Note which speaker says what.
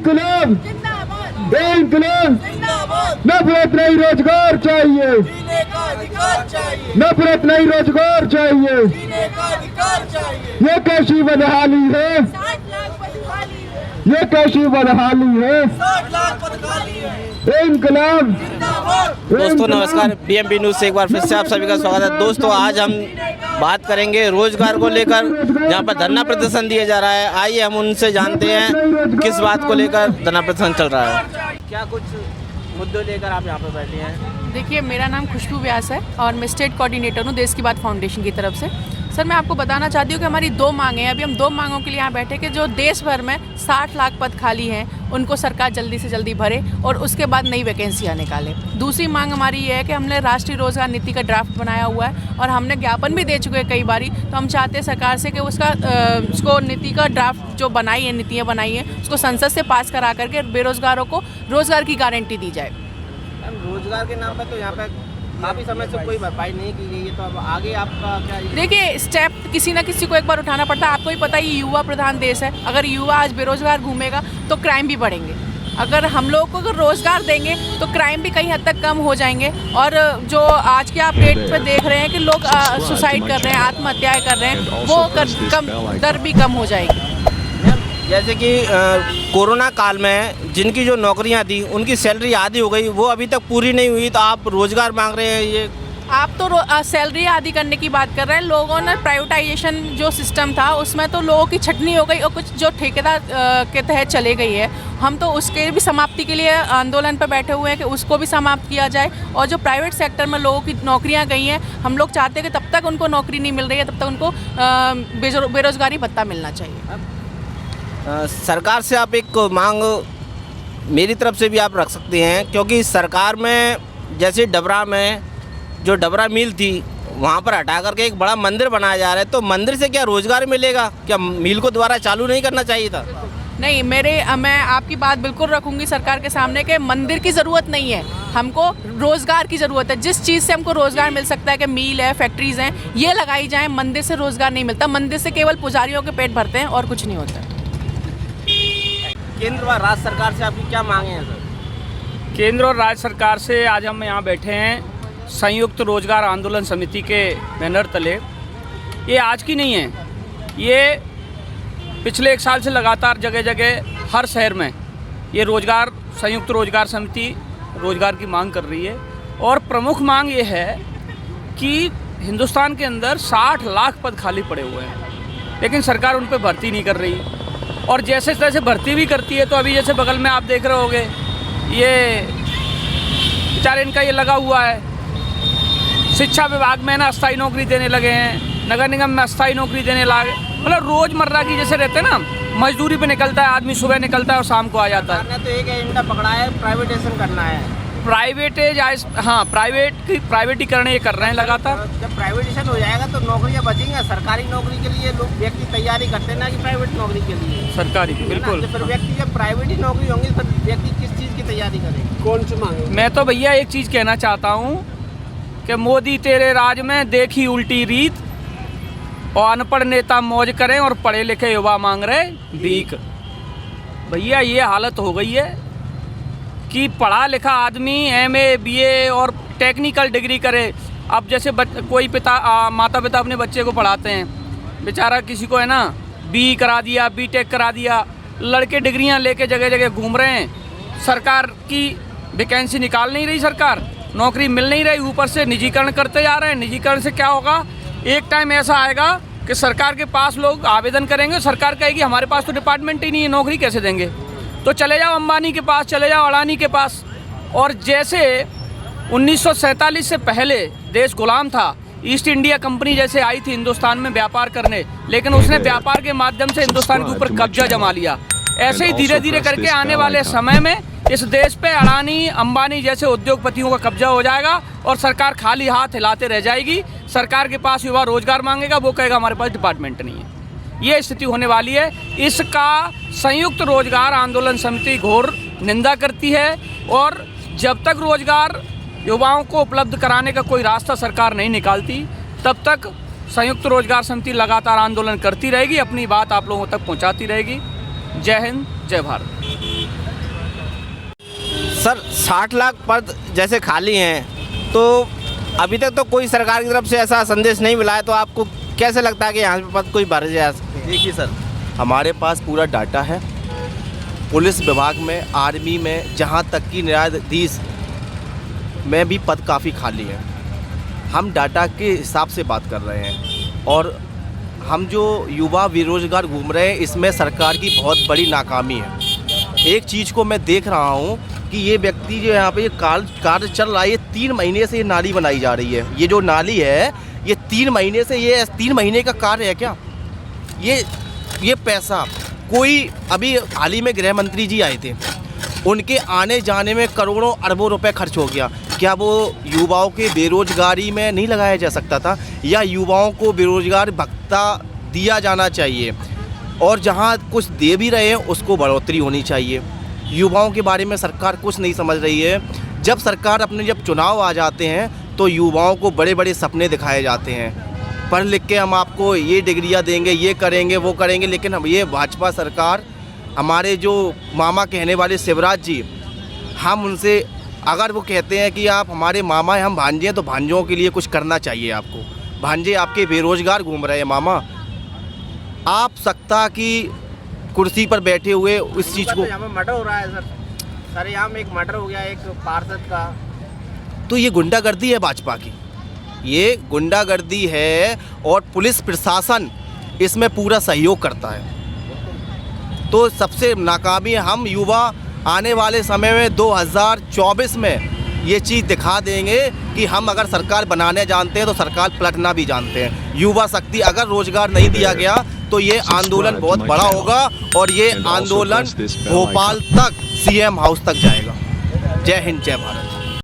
Speaker 1: इंकलाब इंकलाब, नफरत नहीं रोजगार चाहिए, नफरत नहीं रोजगार चाहिए। ये कैसी बदहाली है, ये कैसी बदहाली है। इंकलाब।
Speaker 2: दोस्तों नमस्कार, बीएमबी न्यूज़ से एक बार फिर से आप सभी का स्वागत है। दोस्तों आज हम बात करेंगे रोजगार को लेकर, जहां पर धरना प्रदर्शन दिया जा रहा है। आइए हम उनसे जानते हैं किस बात को लेकर धरना प्रदर्शन चल रहा है। क्या कुछ मुद्दे लेकर आप यहाँ पर बैठे हैं?
Speaker 3: देखिए, मेरा नाम खुशबू व्यास है और मैं स्टेट कोऑर्डिनेटर हूँ देश की बात फाउंडेशन की तरफ से। सर, मैं आपको बताना चाहती हूँ कि हमारी 2 मांगें हैं। अभी हम 2 मांगों के लिए यहाँ बैठे कि जो देश भर में 60 लाख पद खाली हैं उनको सरकार जल्दी से जल्दी भरे और उसके बाद नई वैकेंसियाँ निकाले। दूसरी मांग हमारी ये है कि हमने राष्ट्रीय रोजगार नीति का ड्राफ्ट बनाया हुआ है और हमने ज्ञापन भी दे चुके हैं कई बारी। तो हम चाहते हैं सरकार से कि उसको नीति का ड्राफ्ट जो बनाई है, नीतियाँ बनाई हैं, उसको संसद से पास करा करके बेरोजगारों को रोजगार की गारंटी दी जाए।
Speaker 2: रोजगार के नाम पर तो यहाँ पे काफ़ी समय से कोई भरपाई नहीं की गई है, तो अब आगे आपका क्या?
Speaker 3: देखिए, स्टेप किसी ना किसी को एक बार उठाना पड़ता है। आपको ही पता है ये युवा प्रधान देश है। अगर युवा आज बेरोजगार घूमेगा तो क्राइम भी बढ़ेंगे। अगर हम लोग को अगर रोजगार देंगे तो क्राइम भी कहीं हद तक कम हो जाएंगे। और जो आज के आप डेट पे देख रहे हैं कि लोग सुसाइड कर रहे हैं, आत्महत्याएं कर रहे हैं, वो दर भी कम हो जाएगी।
Speaker 2: जैसे कि कोरोना काल में जिनकी जो नौकरियां थी उनकी सैलरी आधी हो गई, वो अभी तक पूरी नहीं हुई, तो आप रोजगार मांग रहे हैं। ये
Speaker 3: आप तो सैलरी आधी करने की बात कर रहे हैं। लोगों ने प्राइवेटाइजेशन जो सिस्टम था उसमें तो लोगों की छटनी हो गई और कुछ जो ठेकेदार के तहत चले गई है। हम तो उसके भी समाप्ति के लिए आंदोलन पर बैठे हुए हैं कि उसको भी समाप्त किया जाए। और जो प्राइवेट सेक्टर में लोगों की नौकरियां गई हैं, हम लोग चाहते हैं कि तब तक उनको नौकरी नहीं मिल रही है तब तक उनको बेरोजगारी भत्ता मिलना चाहिए।
Speaker 2: सरकार से आप एक मांग मेरी तरफ से भी आप रख सकते हैं, क्योंकि सरकार में जैसे डबरा में जो डबरा मिल थी वहाँ पर हटा करके एक बड़ा मंदिर बनाया जा रहा है, तो मंदिर से क्या रोजगार मिलेगा? क्या मिल को दोबारा चालू नहीं करना चाहिए था?
Speaker 3: नहीं, मैं आपकी बात बिल्कुल रखूंगी सरकार के सामने कि मंदिर की ज़रूरत नहीं है, हमको रोज़गार की ज़रूरत है। जिस चीज़ से हमको रोज़गार मिल सकता है कि मिल है, फैक्ट्रीज़ हैं, ये लगाई जाए। मंदिर से रोज़गार नहीं मिलता। मंदिर से केवल पुजारियों के पेट भरते हैं और कुछ नहीं होता।
Speaker 2: केंद्र और राज्य सरकार से आपकी क्या मांगे हैं सर?
Speaker 4: केंद्र और राज्य सरकार से आज हम यहाँ बैठे हैं संयुक्त रोजगार आंदोलन समिति के बैनर तले। ये आज की नहीं है, ये पिछले 1 साल से लगातार जगह जगह हर शहर में ये संयुक्त रोजगार समिति रोजगार की मांग कर रही है। और प्रमुख मांग ये है कि हिंदुस्तान के अंदर 60 लाख पद खाली पड़े हुए हैं, लेकिन सरकार उन पर भर्ती नहीं कर रही। और जैसे तैसे भर्ती भी करती है तो अभी जैसे बगल में आप देख रहे होंगे, ये बेचारे इनका ये लगा हुआ है। शिक्षा विभाग में ना अस्थायी नौकरी देने लगे हैं, नगर निगम में अस्थायी नौकरी देने लगे। मतलब रोजमर्रा की जैसे रहते हैं ना, मजदूरी पे निकलता है आदमी, सुबह निकलता है और शाम को आ जाता है।
Speaker 2: तो एक एजेंडा पकड़ा है, प्राइवेटाइजेशन करना है।
Speaker 4: प्राइवेटीकरण ये कर रहे हैं लगातार।
Speaker 2: जब प्राइवेटाइजेशन हो जाएगा तो नौकरियां बचेंगी। सरकारी नौकरी के लिए लोग व्यक्ति तैयारी करते हैं ना कि प्राइवेट नौकरी के लिए।
Speaker 4: सरकारी बिल्कुल।
Speaker 2: तो फिर व्यक्ति जब प्राइवेट ही नौकरी होंगी तो व्यक्ति किस चीज़ की तैयारी करेगा? कौन सी मांगे?
Speaker 4: मैं तो भैया एक चीज़ कहना चाहता हूँ कि मोदी तेरे राज में देखी उल्टी रीत, और अनपढ़ नेता मौज करें और पढ़े लिखे युवा मांग रहे भीख। भैया ये हालत हो गई है कि पढ़ा लिखा आदमी MA BA और टेक्निकल डिग्री करे। अब जैसे कोई माता पिता अपने बच्चे को पढ़ाते हैं, बेचारा किसी को है ना BE करा दिया, BTech करा दिया, लड़के डिग्रियां लेके जगह जगह घूम रहे हैं। सरकार की वैकेंसी निकाल नहीं रही, सरकार नौकरी मिल नहीं रही, ऊपर से निजीकरण करते जा रहे हैं। निजीकरण से क्या होगा, एक टाइम ऐसा आएगा कि सरकार के पास लोग आवेदन करेंगे, सरकार कहेगी हमारे पास तो डिपार्टमेंट ही नहीं है, नौकरी कैसे देंगे? तो चले जाओ अंबानी के पास, चले जाओ अडानी के पास। और जैसे 1947 से पहले देश गुलाम था, ईस्ट इंडिया कंपनी जैसे आई थी हिंदुस्तान में व्यापार करने, लेकिन उसने व्यापार के माध्यम से हिंदुस्तान के ऊपर कब्जा जमा लिया। ऐसे ही धीरे धीरे करके आने वाले समय में इस देश पे अडानी अंबानी जैसे उद्योगपतियों का कब्जा हो जाएगा और सरकार खाली हाथ हिलाते रह जाएगी। सरकार के पास युवा रोजगार मांगेगा, वो कहेगा हमारे पास डिपार्टमेंट नहीं है। ये स्थिति होने वाली है। इसका संयुक्त रोजगार आंदोलन समिति घोर निंदा करती है। और जब तक रोजगार युवाओं को उपलब्ध कराने का कोई रास्ता सरकार नहीं निकालती, तब तक संयुक्त रोजगार समिति लगातार आंदोलन करती रहेगी, अपनी बात आप लोगों तक पहुंचाती रहेगी। जय हिंद, जय भारत।
Speaker 2: सर 60 लाख पद जैसे खाली हैं तो अभी तक तो कोई सरकार की तरफ से ऐसा संदेश नहीं मिला है, तो आपको कैसे लगता है कि यहाँ पे पद कोई भर जाए?
Speaker 5: देखिए सर, हमारे पास पूरा डाटा है। पुलिस विभाग में, आर्मी में, जहाँ तक कि न्यायाधीश में भी पद काफ़ी खाली है। हम डाटा के हिसाब से बात कर रहे हैं और हम जो युवा बेरोजगार घूम रहे हैं इसमें सरकार की बहुत बड़ी नाकामी है। एक चीज़ को मैं देख रहा हूँ कि ये व्यक्ति जो यहाँ पे ये कार्य चल रहा है, ये 3 महीने से ये नाली बनाई जा रही है। ये जो नाली है ये 3 महीने से, ये 3 महीने का कार्य है क्या? ये पैसा कोई, अभी हाल ही में गृह मंत्री जी आए थे, उनके आने जाने में करोड़ों अरबों रुपए खर्च हो गया। क्या वो युवाओं के बेरोजगारी में नहीं लगाया जा सकता था? या युवाओं को बेरोजगार भत्ता दिया जाना चाहिए और जहाँ कुछ दे भी रहे हैं उसको बढ़ोतरी होनी चाहिए। युवाओं के बारे में सरकार कुछ नहीं समझ रही है। जब चुनाव आ जाते हैं तो युवाओं को बड़े बड़े सपने दिखाए जाते हैं, पढ़ लिख के हम आपको ये डिग्रियां देंगे, ये करेंगे, वो करेंगे, लेकिन हम ये भाजपा सरकार, हमारे जो मामा कहने वाले शिवराज जी, हम उनसे अगर वो कहते हैं कि आप हमारे मामा हैं, हम भांजे हैं, तो भांजों के लिए कुछ करना चाहिए आपको। भांजे आपके बेरोजगार घूम रहे हैं मामा, आप सत्ता की कुर्सी पर बैठे हुए इस चीज़ को,
Speaker 2: यहाँ पे मर्डर हो रहा है सर यहाँ में एक मर्डर हो गया एक पार्षद का।
Speaker 5: तो ये गुंडागर्दी है भाजपा की, ये गुंडागर्दी है और पुलिस प्रशासन इसमें पूरा सहयोग करता है। तो सबसे नाकामी है। हम युवा आने वाले समय में 2024 में ये चीज़ दिखा देंगे कि हम अगर सरकार बनाने जानते हैं तो सरकार पलटना भी जानते हैं। युवा शक्ति, अगर रोजगार नहीं दिया गया तो ये आंदोलन बहुत बड़ा होगा और ये आंदोलन भोपाल तक, CM हाउस तक जाएगा। जय हिंद, जय भारत।